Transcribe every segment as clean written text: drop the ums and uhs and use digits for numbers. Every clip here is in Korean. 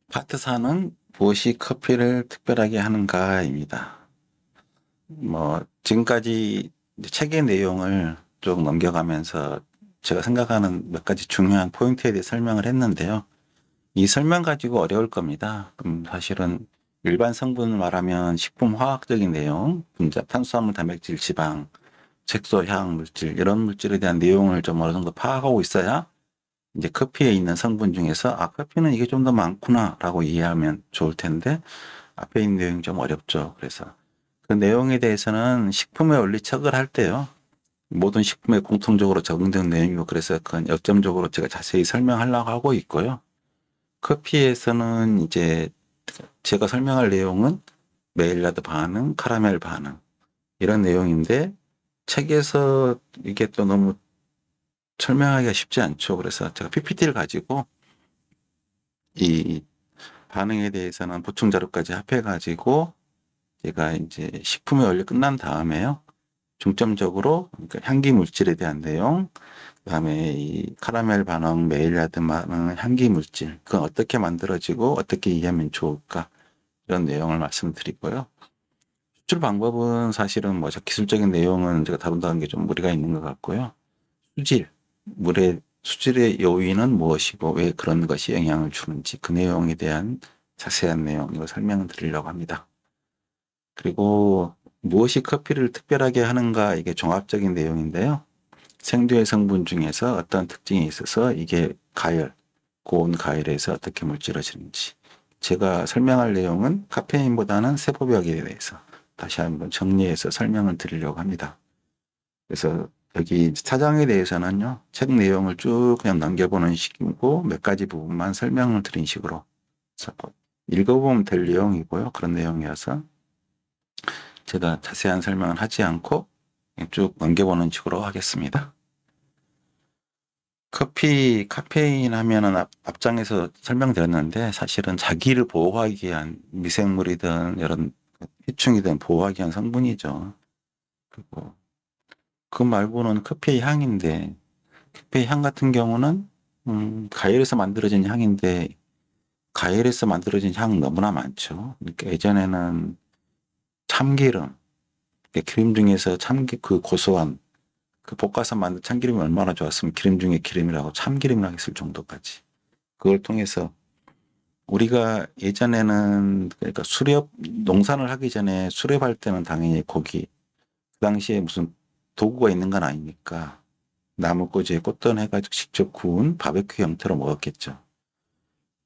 파트 4는 무엇이 커피를 특별하게 하는가입니다. 지금까지 이제 책의 내용을 쭉 넘겨가면서 제가 생각하는 몇 가지 중요한 포인트에 대해 설명을 했는데요. 이 설명 가지고 어려울 겁니다. 사실은 일반 성분을 말하면 식품 화학적인 내용, 분자, 탄수화물, 단백질, 지방, 색소, 향, 물질, 이런 물질에 대한 내용을 좀 어느 정도 파악하고 있어야 이제 커피에 있는 성분 중에서 커피는 이게 좀 더 많구나라고 이해하면 좋을 텐데 앞에 있는 내용이 좀 어렵죠. 그래서 그 내용에 대해서는 식품의 원리 척을 할 때요. 모든 식품에 공통적으로 적용되는 내용이고 그래서 그건 역점적으로 제가 자세히 설명하려고 하고 있고요. 커피에서는 이제 제가 설명할 내용은 메일라드 반응, 카라멜 반응 이런 내용인데 책에서 이게 또 너무 설명하기가 쉽지 않죠. 그래서 제가 PPT를 가지고 이 반응에 대해서는 보충 자료까지 합해가지고 제가 이제 식품의 원리 끝난 다음에요. 중점적으로 그러니까 향기 물질에 대한 내용, 그다음에 이 카라멜 반응, 메일라드 반응, 향기 물질, 그건 어떻게 만들어지고 어떻게 이해하면 좋을까 이런 내용을 말씀드리고요. 수출 방법은 사실은 기술적인 내용은 제가 다룬다는 게 좀 무리가 있는 것 같고요. 수질, 물의 수질의 요인은 무엇이고 왜 그런 것이 영향을 주는지 그 내용에 대한 자세한 내용을 설명을 드리려고 합니다. 그리고 무엇이 커피를 특별하게 하는가 이게 종합적인 내용인데요. 생두의 성분 중에서 어떤 특징이 있어서 이게 가열, 고온 가열에서 어떻게 물질어지는지 제가 설명할 내용은 카페인보다는 세포벽에 대해서 다시 한번 정리해서 설명을 드리려고 합니다. 그래서 여기 차장에 대해서는요, 책 내용을 쭉 그냥 넘겨보는 식이고 몇 가지 부분만 설명을 드린 식으로 읽어보면 될 내용이고요. 그런 내용이어서 제가 자세한 설명을 하지 않고 쭉 넘겨보는 식으로 하겠습니다. 커피, 카페인 하면은 앞장에서 설명드렸는데 사실은 자기를 보호하기 위한 미생물이든 이런 해충이든 보호하기 위한 성분이죠. 그리고 그 말고는 커피의 향인데 커피의 향 같은 경우는 과일에서 만들어진 향인데 과일에서 만들어진 향 너무나 많죠. 그러니까 예전에는 참기름, 기름 중에서 그 고소한 그 볶아서 만든 참기름이 얼마나 좋았으면 기름 중에 기름이라고 참기름이라고 했을 정도까지. 그걸 통해서 우리가 예전에는 그러니까 수렵 농사를 하기 전에 수렵할 때는 당연히 고기 그 당시에 무슨 도구가 있는 건 아니니까 나무꼬지에 꽃돈 해가지고 직접 구운 바베큐 형태로 먹었겠죠.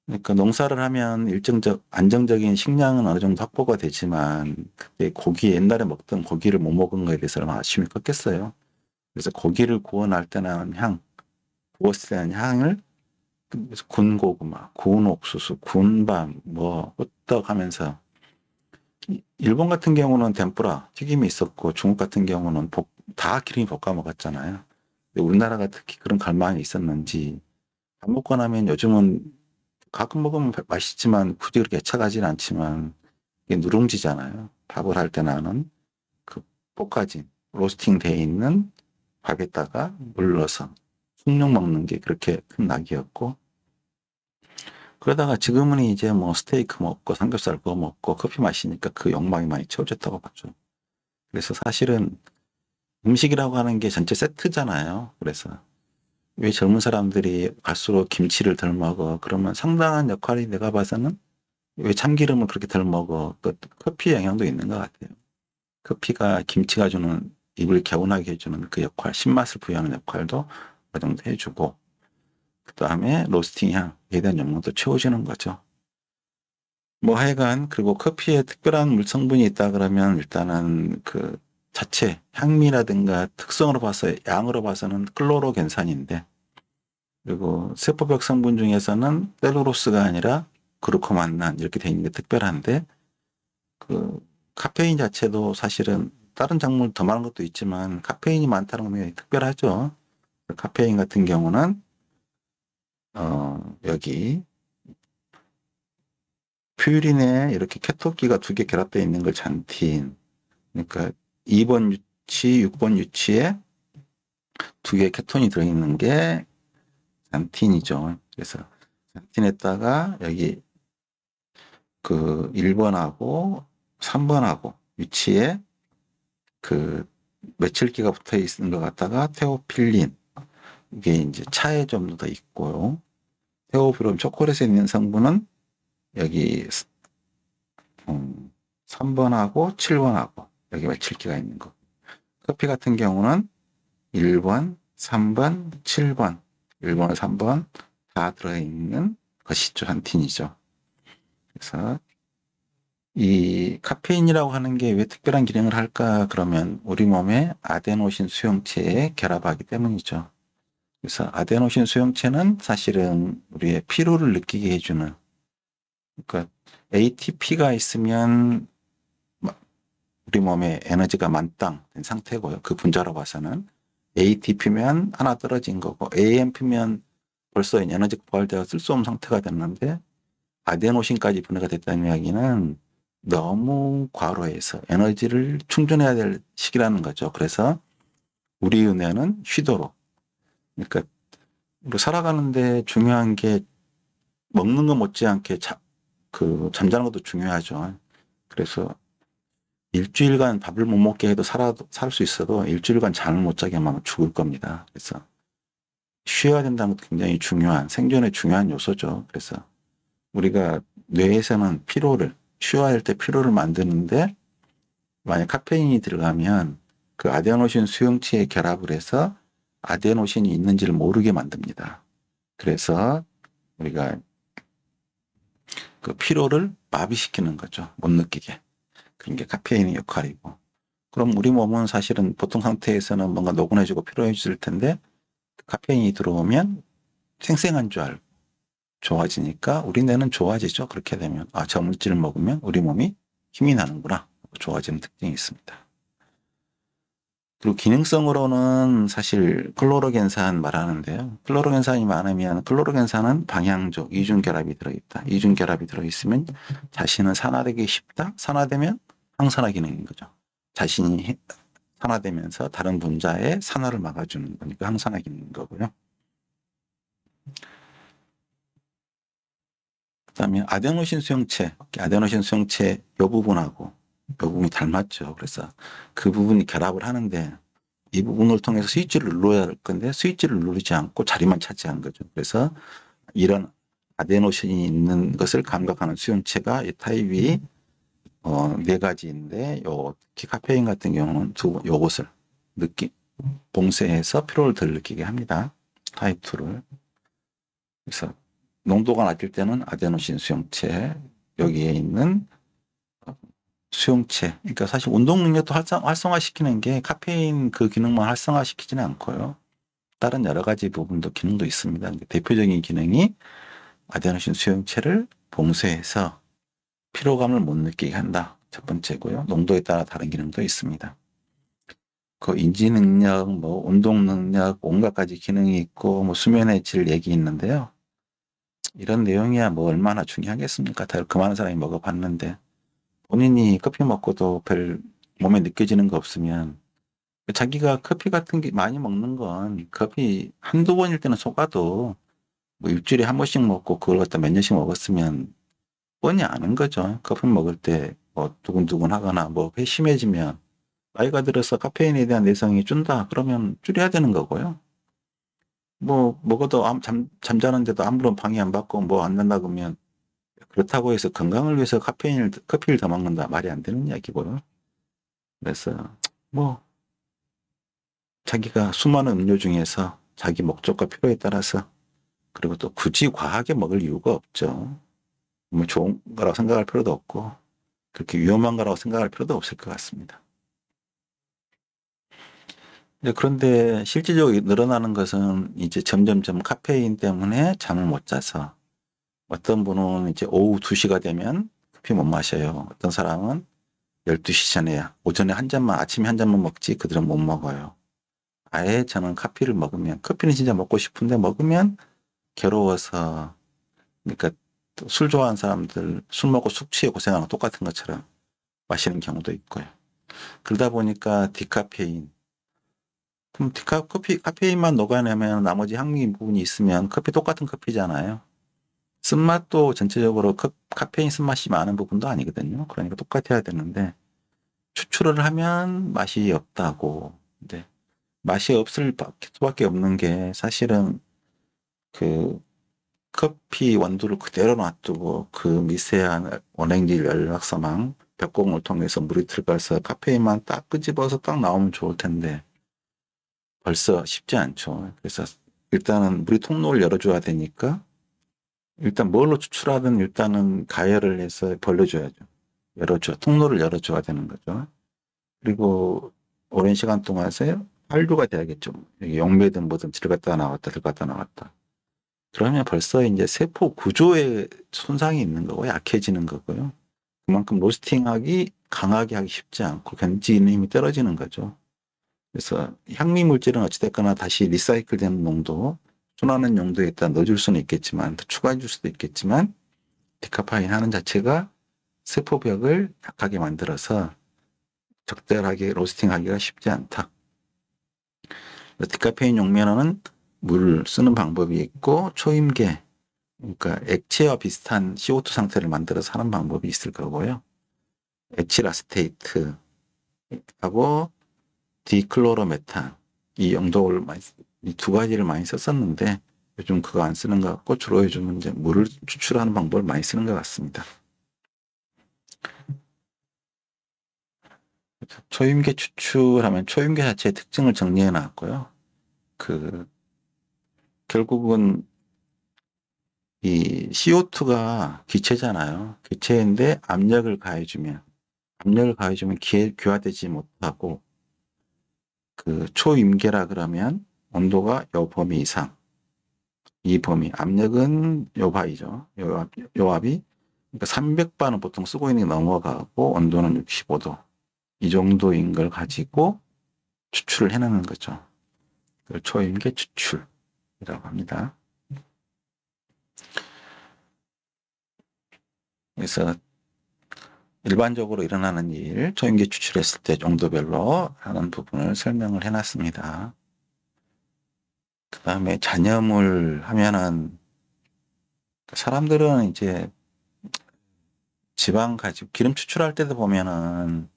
그러니까 농사를 하면 일정적 안정적인 식량은 어느 정도 확보가 되지만 그때 고기 옛날에 먹던 고기를 못 먹은 거에 대해서 얼마나 아쉬움이 컸겠어요. 그래서 고기를 구워낼 때는 구웠을 때는 향을 그래서 군 고구마, 군 옥수수, 군밤, 호떡 하면서 일본 같은 경우는 덴뿌라, 튀김이 있었고 중국 같은 경우는 다 기름이 볶아 먹었잖아요. 근데 우리나라가 특히 그런 갈망이 있었는지 밥 먹고 나면 요즘은 가끔 먹으면 맛있지만 굳이 그렇게 애착하지는 않지만 이게 누룽지잖아요. 밥을 할 때 나는 그 볶아진 로스팅 돼 있는 밥에다가 물 넣어서 숭늉 먹는 게 그렇게 큰 낙이었고 그러다가 지금은 이제 스테이크 먹고 삼겹살 구워 먹고 커피 마시니까 그 욕망이 많이 채워졌다고 봤죠. 그래서 사실은 음식이라고 하는 게 전체 세트잖아요. 그래서 왜 젊은 사람들이 갈수록 김치를 덜 먹어? 그러면 상당한 역할이 내가 봐서는 왜 참기름을 그렇게 덜 먹어? 그 커피의 영향도 있는 것 같아요. 커피가 김치가 주는 입을 개운하게 해주는 그 역할, 신맛을 부여하는 역할도 어느 정도 해주고 그 다음에 로스팅 향에 대한 욕망도 채워주는 거죠. 하여간 그리고 커피에 특별한 물 성분이 있다 그러면 일단은 그 자체 향미라든가 특성으로 봐서 양으로 봐서는 클로로겐산인데 그리고 세포벽 성분 중에서는 셀룰로스가 아니라 그루코만난 이렇게 돼 있는 게 특별한데 그 카페인 자체도 사실은 다른 작물 더 많은 것도 있지만 카페인이 많다는 건 특별하죠. 카페인 같은 경우는 여기 퓨린에 이렇게 케토기가 두 개 결합되어 있는 걸 잔틴 그러니까 2번 유치, 6번 유치에 두 개의 케톤이 들어있는 게 잔틴이죠. 그래서 잔틴에다가 여기 그 1번하고 3번하고 위치에 그 메칠기가 붙어 있는 것 같다가 테오필린, 이게 이제 차에 좀 더 있고요. 테오브롬 초콜릿에 있는 성분은 여기 3번하고 7번하고 여기 메칠기가 있는 거. 커피 같은 경우는 1번, 3번, 7번, 1번, 3번 다 들어있는 것이죠. 한 틴이죠. 그래서 이 카페인이라고 하는 게 왜 특별한 기능을 할까? 그러면 우리 몸에 아데노신 수용체에 결합하기 때문이죠. 그래서 아데노신 수용체는 사실은 우리의 피로를 느끼게 해주는, 그러니까 ATP가 있으면 우리 몸에 에너지가 만땅된 상태고요. 그 분자로 봐서는 ATP면 하나 떨어진 거고 AMP면 벌써 에너지 고갈되어 쓸 수 없는 상태가 됐는데 아데노신까지 분해가 됐다는 이야기는 너무 과로해서 에너지를 충전해야 될 시기라는 거죠. 그래서 우리 은혜는 쉬도록, 그러니까 우리 살아가는데 중요한 게 먹는 거 못지않게 잠자는 것도 중요하죠. 그래서 일주일간 밥을 못 먹게 해도 살 수 있어도 일주일간 잠을 못 자게 하면 죽을 겁니다. 그래서 쉬어야 된다는 것도 굉장히 중요한, 생존에 중요한 요소죠. 그래서 우리가 뇌에서는 쉬어야 할 때 피로를 만드는데 만약 카페인이 들어가면 그 아데노신 수용체에 결합을 해서 아데노신이 있는지를 모르게 만듭니다. 그래서 우리가 그 피로를 마비시키는 거죠. 못 느끼게. 그런 게 카페인의 역할이고. 그럼 우리 몸은 사실은 보통 상태에서는 뭔가 노곤해지고 피로해질 텐데 카페인이 들어오면 생생한 줄 알고 좋아지니까 우리 뇌는 좋아지죠. 그렇게 되면 저 물질을 먹으면 우리 몸이 힘이 나는구나. 좋아지는 특징이 있습니다. 그리고 기능성으로는 사실 클로로겐산 말하는데요. 클로로겐산이 많으면 클로로겐산은 방향조, 이중결합이 들어있다. 이중결합이 들어있으면 자신은 산화되기 쉽다. 산화되면 항산화 기능인 거죠. 자신이 산화되면서 다른 분자의 산화를 막아주는 거니까 항산화 기능인 거고요. 그 다음에 아데노신 수용체 이 부분이 닮았죠. 그래서 그 부분이 결합을 하는데 이 부분을 통해서 스위치를 눌러야 할 건데 스위치를 누르지 않고 자리만 차지한 거죠. 그래서 이런 아데노신이 있는 것을 감각하는 수용체가 이 타입이 네 가지인데 특히 카페인 같은 경우는 요것을 봉쇄해서 피로를 덜 느끼게 합니다. 타입 2를. 그래서 농도가 낮을 때는 아데노신 수용체, 여기에 있는 수용체. 그러니까 사실 운동 능력도 활성화시키는 게 카페인 그 기능만 활성화시키지는 않고요. 다른 여러 가지 부분도 기능도 있습니다. 대표적인 기능이 아데노신 수용체를 봉쇄해서 피로감을 못 느끼게 한다. 첫 번째고요. 농도에 따라 다른 기능도 있습니다. 그 인지 능력, 뭐 운동 능력, 온갖 가지 기능이 있고 뭐 수면의 질 얘기 있는데요. 이런 내용이야 뭐 얼마나 중요하겠습니까? 다들 그 많은 사람이 먹어봤는데 본인이 커피 먹고도 별 몸에 느껴지는 거 없으면 자기가 커피 같은 게 많이 먹는 건 커피 한두 번일 때는 속아도 뭐 일주일에 한 번씩 먹고 그걸 갖다 몇 년씩 먹었으면 뻔히 아는 거죠. 커피 먹을 때 뭐 두근두근 하거나 뭐 심해지면 나이가 들어서 카페인에 대한 내성이 준다. 그러면 줄여야 되는 거고요. 뭐 먹어도 잠자는데도 아무런 방해 안 받고 뭐 안 난다 그러면 그렇다고 해서 건강을 위해서 커피를 더 먹는다. 말이 안 되는 이야기고요. 그래서 뭐 자기가 수많은 음료 중에서 자기 목적과 필요에 따라서 그리고 또 굳이 과하게 먹을 이유가 없죠. 뭐 좋은 거라고 생각할 필요도 없고 그렇게 위험한 거라고 생각할 필요도 없을 것 같습니다. 그런데 실질적으로 늘어나는 것은 이제 점점점 카페인 때문에 잠을 못 자서 어떤 분은 이제 오후 2시가 되면 커피 못 마셔요. 어떤 사람은 12시 전에야 오전에 아침에 한 잔만 먹지 그들은 못 먹어요. 아예 저는 커피는 진짜 먹고 싶은데 먹으면 괴로워서, 그러니까 술 좋아하는 사람들 술 먹고 숙취에 고생하는 거 똑같은 것처럼 마시는 경우도 있고요. 그러다 보니까 디카페인, 그럼 카페인만 녹아내면 나머지 향미 부분이 있으면 똑같은 커피잖아요. 쓴맛도 전체적으로 카페인 쓴맛이 많은 부분도 아니거든요. 그러니까 똑같아야 되는데 추출을 하면 맛이 없다고. 근데 맛이 없을 수밖에 없는 게 사실은 그 커피 원두를 그대로 놔두고 그 미세한 원액질 연락사망 벽공을 통해서 물이 들어가서 카페인만 딱 끄집어서 딱 나오면 좋을 텐데 벌써 쉽지 않죠. 그래서 일단은 물이 통로를 열어줘야 되니까 일단 뭘로 추출하든 일단은 가열을 해서 벌려줘야죠. 통로를 열어줘야 되는 거죠. 그리고 오랜 시간 동안 한류가 돼야겠죠. 용매든 뭐든 들어갔다 나왔다 들어갔다 나왔다. 그러면 벌써 이제 세포 구조에 손상이 있는 거고 약해지는 거고요. 그만큼 로스팅하기 강하게 하기 쉽지 않고 견지는 힘이 떨어지는 거죠. 그래서 향미 물질은 어찌됐거나 다시 리사이클되는 농도, 순환하는 용도에다 넣어줄 수는 있겠지만, 더 추가해 줄 수도 있겠지만, 디카파인 하는 자체가 세포벽을 약하게 만들어서 적절하게 로스팅하기가 쉽지 않다. 디카페인 용면허는 물을 쓰는 방법이 있고 초임계, 그러니까 액체와 비슷한 CO2 상태를 만들어서 하는 방법이 있을 거고요. 에틸아세테이트하고 디클로로메탄 이 용도를 이 두 가지를 많이 썼었는데 요즘 그거 안 쓰는 것 같고 주로 요즘은 이제 물을 추출하는 방법을 많이 쓰는 것 같습니다. 초임계 추출하면 초임계 자체의 특징을 정리해 놨고요. 그 결국은 이 CO2가 기체잖아요. 기체인데 압력을 가해주면 귀화되지 못하고 그 초임계라 그러면 온도가 요 범위 이상, 이 범위 압력은 요바이죠. 요압이 그러니까 300바는 보통 쓰고 있는 게 넘어가고 온도는 65도 이 정도인 걸 가지고 추출을 해내는 거죠. 그걸 초임계 추출이라고 합니다. 그래서 일반적으로 일어나는 일, 초임계 추출했을 때 정도별로 하는 부분을 설명을 해놨습니다. 그 다음에 잔여물 하면은 사람들은 이제 지방 가지고 기름 추출할 때도 보면은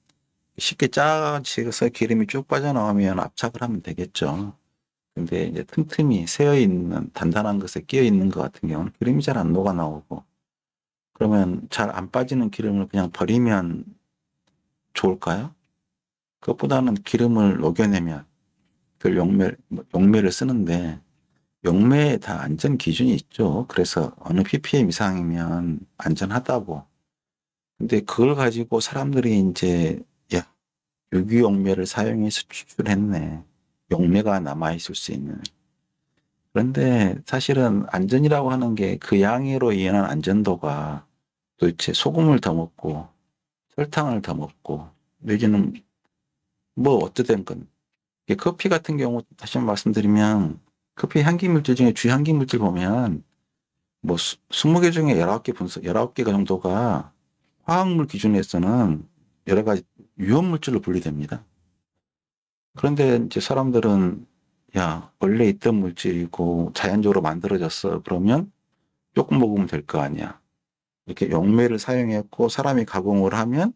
쉽게 짜서 기름이 쭉 빠져나오면 압착을 하면 되겠죠. 근데 이제 틈틈이 새어 있는 단단한 것에 끼어 있는 것 같은 경우는 기름이 잘 안 녹아 나오고 그러면 잘 안 빠지는 기름을 그냥 버리면 좋을까요? 그것보다는 기름을 녹여내면 그 용매를 쓰는데 용매에 다 안전 기준이 있죠. 그래서 어느 ppm 이상이면 안전하다고. 근데 그걸 가지고 사람들이 이제 야, 유기용매를 사용해서 추출했네. 용매가 남아있을 수 있는. 그런데 사실은 안전이라고 하는 게 그 양으로 인한 안전도가 도대체 소금을 더 먹고 설탕을 더 먹고 내지는 뭐 어쨌든 건 커피 같은 경우 다시 한번 말씀드리면 커피 향기 물질 중에 주 향기 물질 보면 뭐 20개 중에 19개 19개가 정도가 화학물 기준에서는 여러 가지 유험 물질로 분리됩니다. 그런데 이제 사람들은 야, 원래 있던 물질이고 자연적으로 만들어졌어. 그러면 조금 먹으면 될 거 아니야. 이렇게 용매를 사용했고 사람이 가공을 하면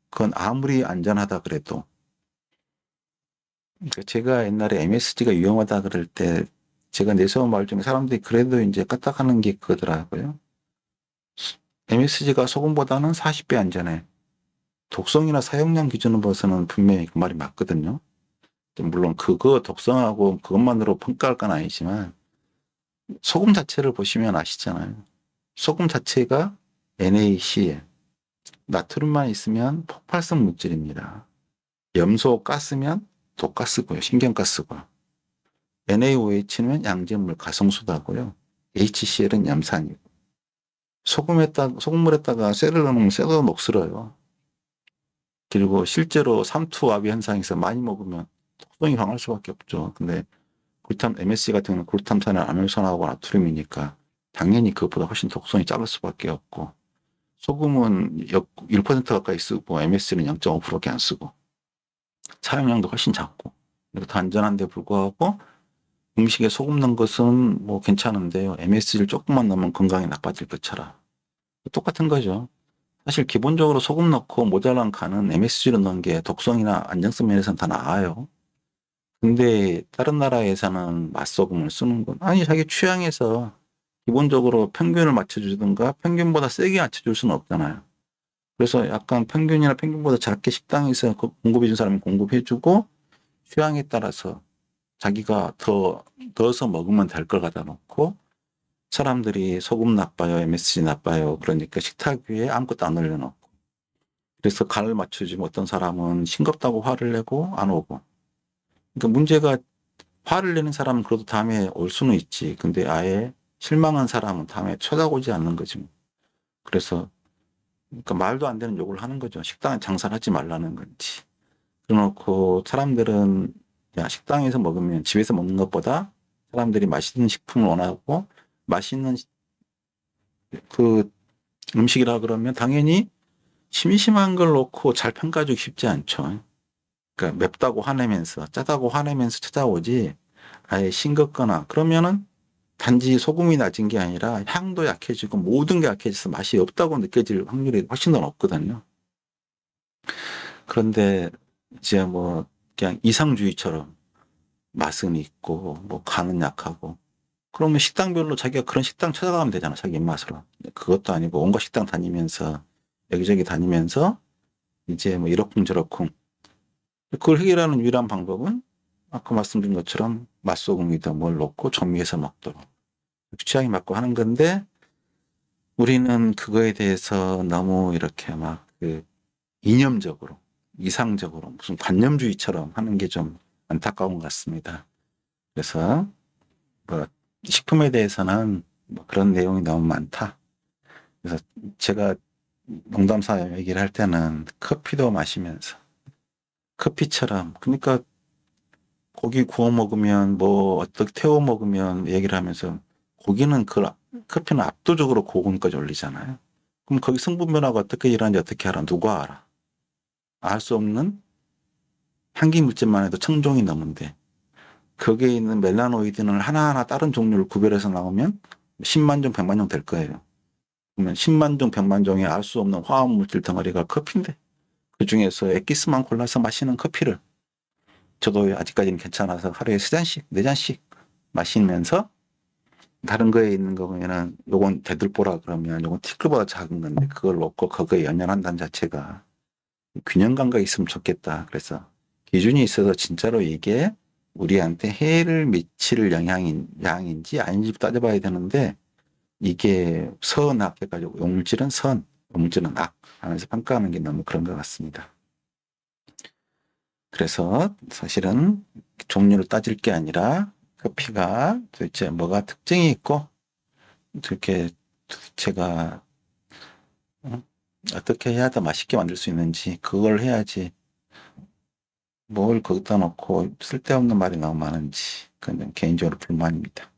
그건 아무리 안전하다 그래도 그러니까 제가 옛날에 MSG가 위험하다 그럴 때 제가 내세운 말 중에 사람들이 그래도 이제 까딱하는 게 그거더라고요. MSG가 소금보다는 40배 안전해. 독성이나 사용량 기준으로 봐서는 분명히 그 말이 맞거든요. 물론 그거 독성하고 그것만으로 평가할 건 아니지만 소금 자체를 보시면 아시잖아요. 소금 자체가 NaCl, 나트륨만 있으면 폭발성 물질입니다. 염소 가스면 독가스고요. 신경가스고. NaOH는 양질물 가성소다고요. HCl은 염산이고. 소금물에다가 쇠를 넣으면 쇠가 녹슬어요. 그리고 실제로 삼투압이 현상에서 많이 먹으면 독성이 강할 수밖에 없죠. 근데 MSG 같은 경우는 글루탐산을 아밀산하고 나트륨이니까 당연히 그것보다 훨씬 독성이 작을 수밖에 없고 소금은 1% 가까이 쓰고 MSG는 0.5%밖에 안 쓰고 사용량도 훨씬 작고 더 안전한데 불구하고 음식에 소금 넣은 것은 뭐 괜찮은데요. MSG를 조금만 넣으면 건강이 나빠질 것처럼. 똑같은 거죠. 사실 기본적으로 소금 넣고 모자란 간은 MSG로 넣은 게 독성이나 안정성 면에서는 더 나아요. 근데 다른 나라에서는 맛소금을 쓰는 건 아니 자기 취향에서 기본적으로 평균을 맞춰주든가 평균보다 세게 맞춰줄 수는 없잖아요. 그래서 약간 평균이나 평균보다 작게 식당에서 공급해준 사람이 공급해주고 취향에 따라서 자기가 더 넣어서 먹으면 될 걸 갖다 놓고 사람들이 소금 나빠요, MSG 나빠요. 그러니까 식탁 위에 아무것도 안 올려놓고 그래서 간을 맞춰주면 어떤 사람은 싱겁다고 화를 내고 안 오고 그러니까 문제가 화를 내는 사람은 그래도 다음에 올 수는 있지. 근데 아예 실망한 사람은 다음에 쳐다보지 않는 거지. 그래서 그러니까 말도 안 되는 욕을 하는 거죠. 식당에 장사를 하지 말라는 건지. 그래놓고 사람들은 야 식당에서 먹으면 집에서 먹는 것보다 사람들이 맛있는 식품을 원하고 맛있는 그 음식이라 그러면 당연히 심심한 걸 놓고 잘 평가주기 쉽지 않죠. 그러니까 맵다고 화내면서 짜다고 화내면서 찾아오지 아예 싱겁거나 그러면은 단지 소금이 낮은 게 아니라 향도 약해지고 모든 게 약해져서 맛이 없다고 느껴질 확률이 훨씬 더 높거든요. 그런데 이제 뭐 그냥 이상주의처럼 맛은 있고 뭐 간은 약하고 그러면 식당별로 자기가 그런 식당 찾아가면 되잖아 자기 입맛으로. 그것도 아니고 온갖 식당 다니면서 여기저기 다니면서 이제 뭐 이러쿵저러쿵 그걸 해결하는 유일한 방법은 아까 말씀드린 것처럼 맛소금이다 뭘 넣고 정리해서 먹도록 취향에 맞고 하는 건데 우리는 그거에 대해서 너무 이렇게 막 그 이념적으로 이상적으로 무슨 관념주의처럼 하는 게 좀 안타까운 것 같습니다. 그래서 뭐 식품에 대해서는 뭐 그런 내용이 너무 많다. 그래서 제가 농담삼아 얘기를 할 때는 커피도 마시면서 커피처럼 그러니까 고기 구워 먹으면 뭐 어떻게 태워 먹으면 얘기를 하면서 고기는 그 커피는 압도적으로 고온까지 올리잖아요. 그럼 거기 성분 변화가 어떻게 일어나는지 어떻게 알아? 누가 알아? 알 수 없는 향기 물질만 해도 청종이 넘는데 거기에 있는 멜라노이드는 하나하나 다른 종류를 구별해서 나오면 10만 종, 100만 종 될 거예요. 그러면 10만 종, 100만 종의 알 수 없는 화학 물질 덩어리가 커피인데 그 중에서 엑기스만 골라서 마시는 커피를 저도 아직까지는 괜찮아서 하루에 3잔씩, 4잔씩 마시면서 다른 거에 있는 거 보면은 요건 대들보라 그러면 요건 티끌보다 작은 건데 그걸 놓고 그거에 연연한다는 자체가 균형 감각이 있으면 좋겠다. 그래서 기준이 있어서 진짜로 이게 우리한테 해를 미칠 양인지 아닌지 따져봐야 되는데 이게 선악 해가지고 용질은 선, 용질은 악 하면서 평가하는 게 너무 그런 것 같습니다. 그래서 사실은 종류를 따질 게 아니라 커피가 도대체 뭐가 특징이 있고 이렇게 제가 어떻게 해야 더 맛있게 만들 수 있는지 그걸 해야지 뭘 거기다 놓고 쓸데없는 말이 너무 많은지 그건 개인적으로 불만입니다.